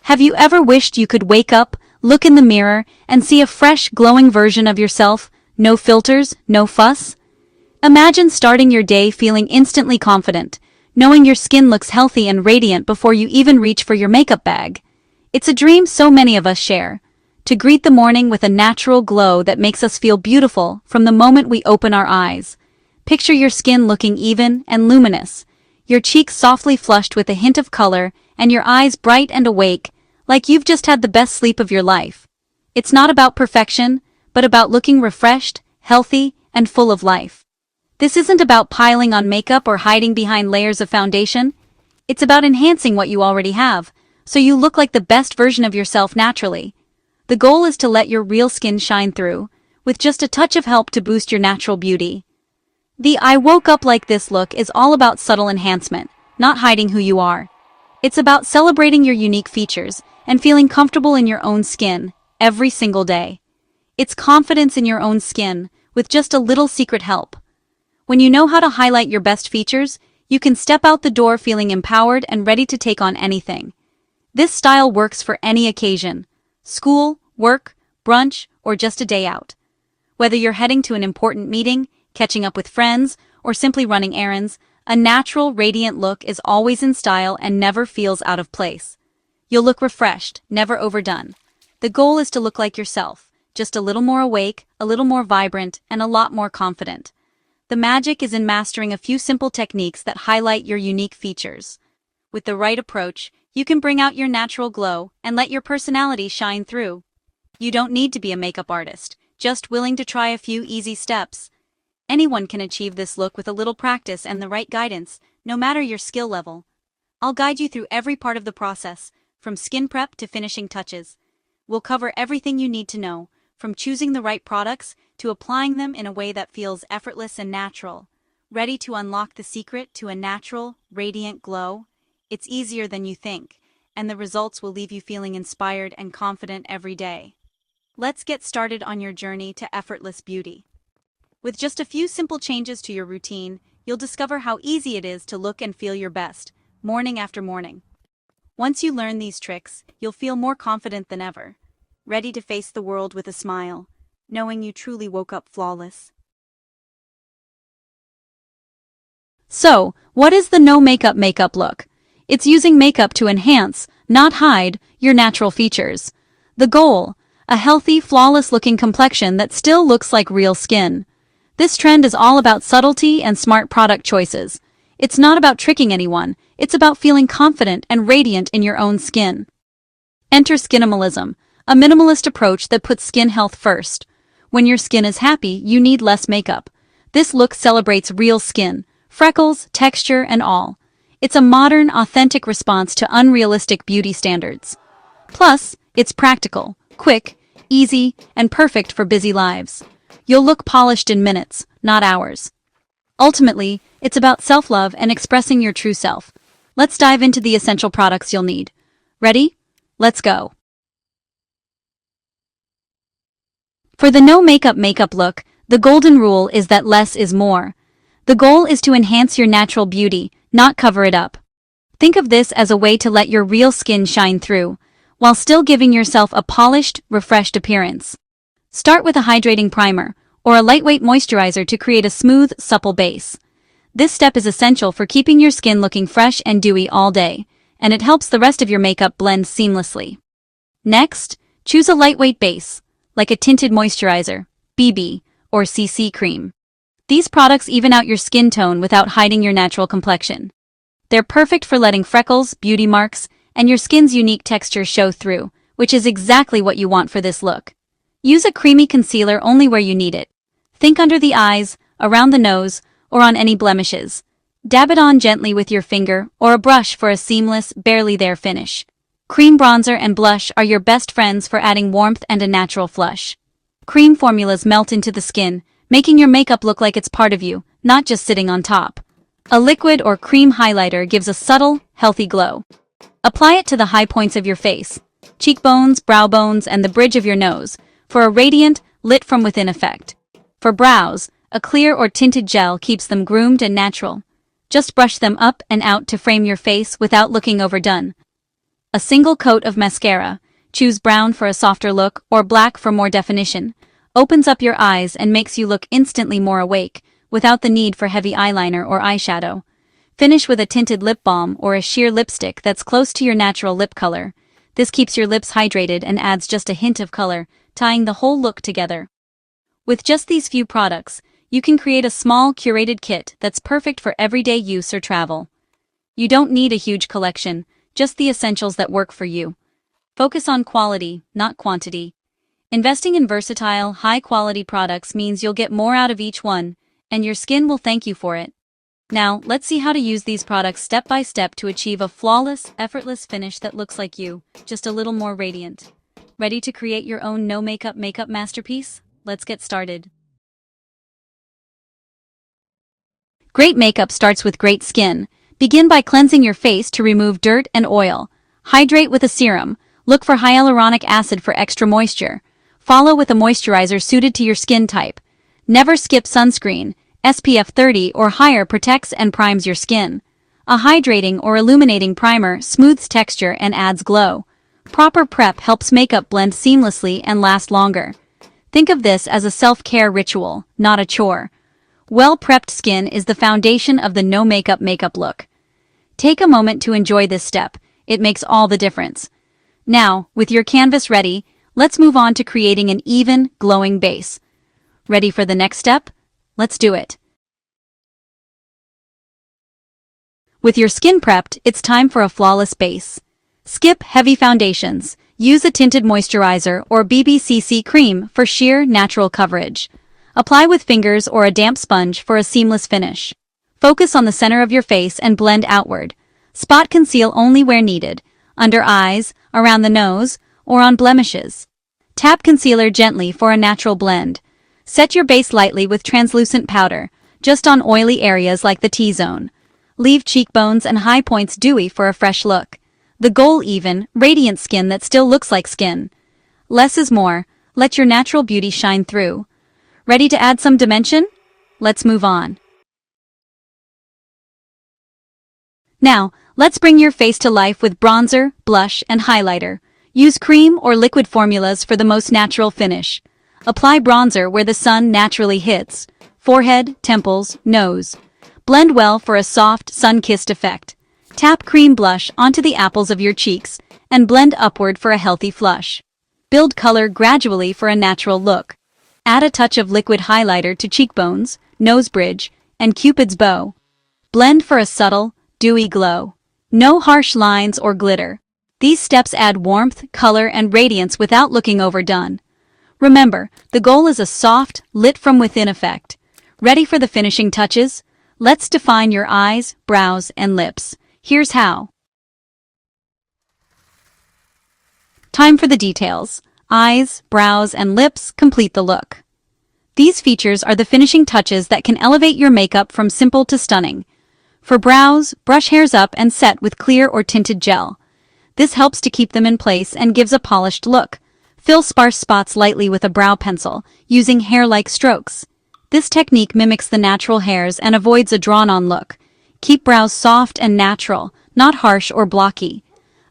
Have you ever wished you could wake up, look in the mirror, and see a fresh, glowing version of yourself? No filters, no fuss? Imagine starting your day feeling instantly confident, knowing your skin looks healthy and radiant before you even reach for your makeup bag. It's a dream so many of us share. To greet the morning with a natural glow that makes us feel beautiful from the moment we open our eyes. Picture your skin looking even and luminous, your cheeks softly flushed with a hint of color, and your eyes bright and awake, like you've just had the best sleep of your life. It's not about perfection, but about looking refreshed, healthy, and full of life. This isn't about piling on makeup or hiding behind layers of foundation. It's about enhancing what you already have, so you look like the best version of yourself naturally. The goal is to let your real skin shine through, with just a touch of help to boost your natural beauty. The "I woke up like this" look is all about subtle enhancement, not hiding who you are. It's about celebrating your unique features and feeling comfortable in your own skin every single day. It's confidence in your own skin with just a little secret help. When you know how to highlight your best features, you can step out the door feeling empowered and ready to take on anything. This style works for any occasion: school, work, brunch, or just a day out. Whether you're heading to an important meeting, catching up with friends, or simply running errands, a natural, radiant look is always in style and never feels out of place. You'll look refreshed, never overdone. The goal is to look like yourself, just a little more awake, a little more vibrant, and a lot more confident. The magic is in mastering a few simple techniques that highlight your unique features. With the right approach, you can bring out your natural glow and let your personality shine through. You don't need to be a makeup artist, just willing to try a few easy steps. Anyone can achieve this look with a little practice and the right guidance, no matter your skill level. I'll guide you through every part of the process, from skin prep to finishing touches. We'll cover everything you need to know, from choosing the right products to applying them in a way that feels effortless and natural. Ready to unlock the secret to a natural, radiant glow? It's easier than you think, and the results will leave you feeling inspired and confident every day. Let's get started on your journey to effortless beauty. With just a few simple changes to your routine, you'll discover how easy it is to look and feel your best, morning after morning. Once you learn these tricks, you'll feel more confident than ever, ready to face the world with a smile, knowing you truly woke up flawless. So, what is the no makeup look? It's using makeup to enhance, not hide, your natural features. The goal: a healthy, flawless-looking complexion that still looks like real skin. This trend is all about subtlety and smart product choices. It's not about tricking anyone, it's about feeling confident and radiant in your own skin. Enter Skinnalism, a minimalist approach that puts skin health first. When your skin is happy, you need less makeup. This look celebrates real skin, freckles, texture, and all. It's a modern, authentic response to unrealistic beauty standards. Plus, it's practical, quick, easy, and perfect for busy lives. You'll look polished in minutes, not hours. Ultimately, it's about self-love and expressing your true self. Let's dive into the essential products you'll need. Ready? Let's go. For the no makeup look, the golden rule is that less is more. The goal is to enhance your natural beauty, not cover it up. Think of this as a way to let your real skin shine through, while still giving yourself a polished, refreshed appearance. Start with a hydrating primer, or a lightweight moisturizer to create a smooth, supple base. This step is essential for keeping your skin looking fresh and dewy all day, and it helps the rest of your makeup blend seamlessly. Next, choose a lightweight base, like a tinted moisturizer, BB, or CC cream. These products even out your skin tone without hiding your natural complexion. They're perfect for letting freckles, beauty marks, and your skin's unique texture show through, which is exactly what you want for this look. Use a creamy concealer only where you need it. Think under the eyes, around the nose, or on any blemishes. Dab it on gently with your finger or a brush for a seamless, barely there finish. Cream bronzer and blush are your best friends for adding warmth and a natural flush. Cream formulas melt into the skin, making your makeup look like it's part of you, not just sitting on top. A liquid or cream highlighter gives a subtle, healthy glow. Apply it to the high points of your face, cheekbones, brow bones, and the bridge of your nose, for a radiant, lit-from-within effect. For brows, a clear or tinted gel keeps them groomed and natural. Just brush them up and out to frame your face without looking overdone. A single coat of mascara, choose brown for a softer look or black for more definition, opens up your eyes and makes you look instantly more awake, without the need for heavy eyeliner or eyeshadow. Finish with a tinted lip balm or a sheer lipstick that's close to your natural lip color. This keeps your lips hydrated and adds just a hint of color, tying the whole look together. With just these few products, you can create a small, curated kit that's perfect for everyday use or travel. You don't need a huge collection, just the essentials that work for you. Focus on quality, not quantity. Investing in versatile, high-quality products means you'll get more out of each one, and your skin will thank you for it. Now, let's see how to use these products step by step to achieve a flawless, effortless finish that looks like you, just a little more radiant. Ready to create your own no-makeup makeup masterpiece? Let's get started. Great makeup starts with great skin. Begin by cleansing your face to remove dirt and oil. Hydrate with a serum. Look for hyaluronic acid for extra moisture. Follow with a moisturizer suited to your skin type. Never skip sunscreen. SPF 30 or higher protects and primes your skin. A hydrating or illuminating primer smooths texture and adds glow. Proper prep helps makeup blend seamlessly and last longer. Think of this as a self-care ritual, not a chore. Well-prepped skin is the foundation of the no-makeup makeup look. Take a moment to enjoy this step. It makes all the difference. Now, with your canvas ready, let's move on to creating an even, glowing base. Ready for the next step? Let's do it. With your skin prepped, it's time for a flawless base. Skip heavy foundations. Use a tinted moisturizer or BBCC cream for sheer, natural coverage. Apply with fingers or a damp sponge for a seamless finish. Focus on the center of your face and blend outward. Spot conceal only where needed, under eyes, around the nose, or on blemishes. Tap concealer gently for a natural blend. Set your base lightly with translucent powder, just on oily areas like the T-zone. Leave cheekbones and high points dewy for a fresh look. The goal even, radiant skin that still looks like skin. Less is more. Let your natural beauty shine through. Ready to add some dimension? Let's move on. Now, let's bring your face to life with bronzer, blush, and highlighter. Use cream or liquid formulas for the most natural finish. Apply bronzer where the sun naturally hits. Forehead, temples, nose. Blend well for a soft, sun-kissed effect. Tap cream blush onto the apples of your cheeks and blend upward for a healthy flush. Build color gradually for a natural look. Add a touch of liquid highlighter to cheekbones, nose bridge, and Cupid's bow. Blend for a subtle, dewy glow. No harsh lines or glitter. These steps add warmth, color, and radiance without looking overdone. Remember, the goal is a soft, lit-from-within effect. Ready for the finishing touches? Let's define your eyes, brows, and lips. Here's how. Time for the details. Eyes, brows, and lips complete the look. These features are the finishing touches that can elevate your makeup from simple to stunning. For brows, brush hairs up and set with clear or tinted gel. This helps to keep them in place and gives a polished look. Fill sparse spots lightly with a brow pencil, using hair-like strokes. This technique mimics the natural hairs and avoids a drawn-on look. Keep brows soft and natural, not harsh or blocky.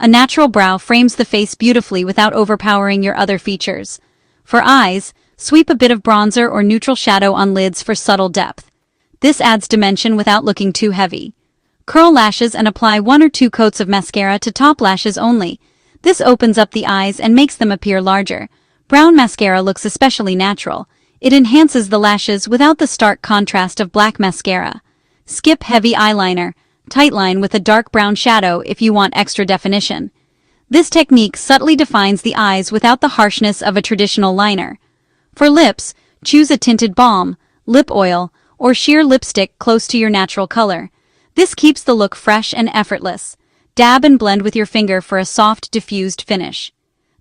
A natural brow frames the face beautifully without overpowering your other features. For eyes, sweep a bit of bronzer or neutral shadow on lids for subtle depth. This adds dimension without looking too heavy. Curl lashes and apply 1 or 2 coats of mascara to top lashes only. This opens up the eyes and makes them appear larger. Brown mascara looks especially natural. It enhances the lashes without the stark contrast of black mascara. Skip heavy eyeliner. Tightline with a dark brown shadow if you want extra definition. This technique subtly defines the eyes without the harshness of a traditional liner. For lips, choose a tinted balm, lip oil, or sheer lipstick close to your natural color. This keeps the look fresh and effortless. Dab and blend with your finger for a soft, diffused finish.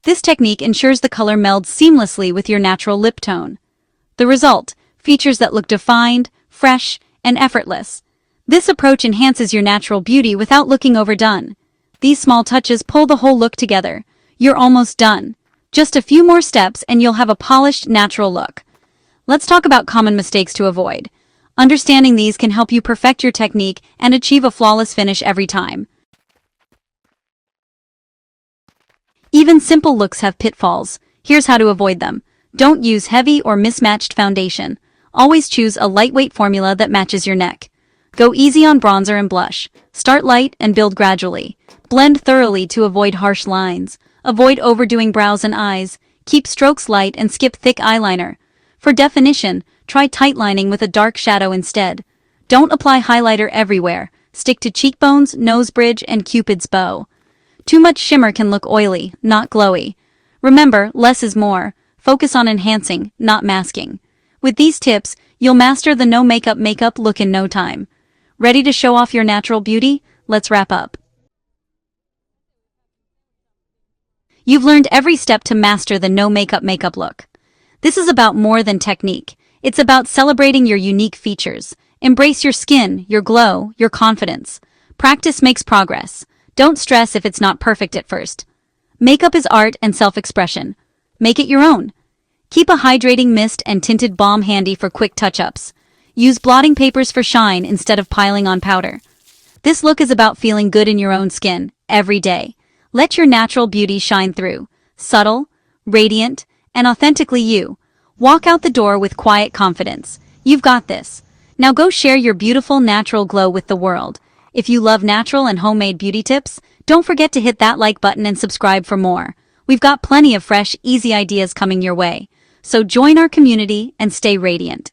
This technique ensures the color melds seamlessly with your natural lip tone. The result, features that look defined, fresh, and effortless. This approach enhances your natural beauty without looking overdone. These small touches pull the whole look together. You're almost done. Just a few more steps and you'll have a polished, natural look. Let's talk about common mistakes to avoid. Understanding these can help you perfect your technique and achieve a flawless finish every time. Even simple looks have pitfalls. Here's how to avoid them. Don't use heavy or mismatched foundation. Always choose a lightweight formula that matches your neck. Go easy on bronzer and blush. Start light and build gradually. Blend thoroughly to avoid harsh lines. Avoid overdoing brows and eyes. Keep strokes light and skip thick eyeliner. For definition, try tight lining with a dark shadow instead. Don't apply highlighter everywhere. Stick to cheekbones, nose bridge, and Cupid's bow. Too much shimmer can look oily, not glowy. Remember, less is more. Focus on enhancing, not masking. With these tips, you'll master the no makeup look in no time. Ready to show off your natural beauty? Let's wrap up. You've learned every step to master the no makeup look. This is about more than technique. It's about celebrating your unique features. Embrace your skin, your glow, your confidence. Practice makes progress. Don't stress if it's not perfect at first. Makeup is art and self-expression. Make it your own. Keep a hydrating mist and tinted balm handy for quick touch-ups. Use blotting papers for shine instead of piling on powder. This look is about feeling good in your own skin, every day. Let your natural beauty shine through. Subtle, radiant, and authentically you. Walk out the door with quiet confidence. You've got this. Now go share your beautiful natural glow with the world. If you love natural and homemade beauty tips, don't forget to hit that like button and subscribe for more. We've got plenty of fresh, easy ideas coming your way. So join our community and stay radiant.